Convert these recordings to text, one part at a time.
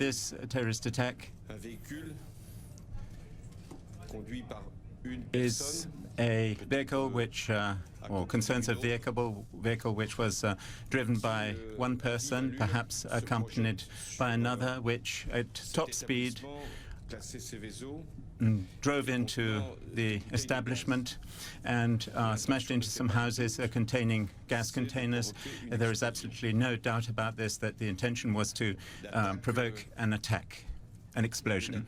this terrorist attack is a vehicle which, or concerns a vehicle which was driven by one person, perhaps accompanied by another, which at top speed drove into the establishment and smashed into some houses containing gas containers. There is absolutely no doubt about this, that the intention was to provoke an attack, an explosion.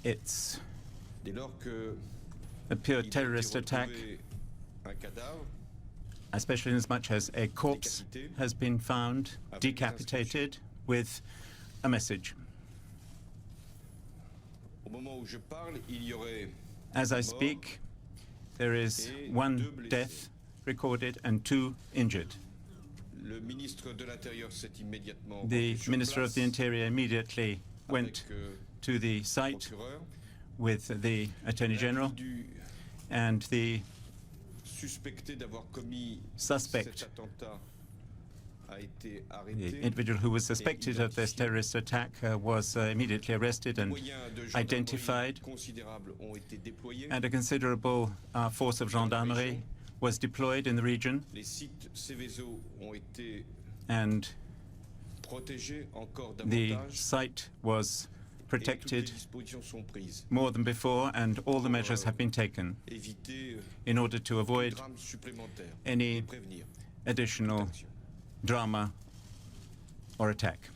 It's a pure terrorist attack, especially in as much as a corpse has been found, decapitated, with a message. As I speak, there is one death recorded and 2 injured. The Minister of the Interior immediately went to the site with the Attorney General, and the suspect, the individual who was suspected of this terrorist attack, was immediately arrested and identified, and a considerable force of gendarmerie was deployed in the region, and the site was protected more than before, and all the measures have been taken in order to avoid any additional drama or attack.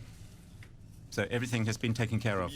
So everything has been taken care of.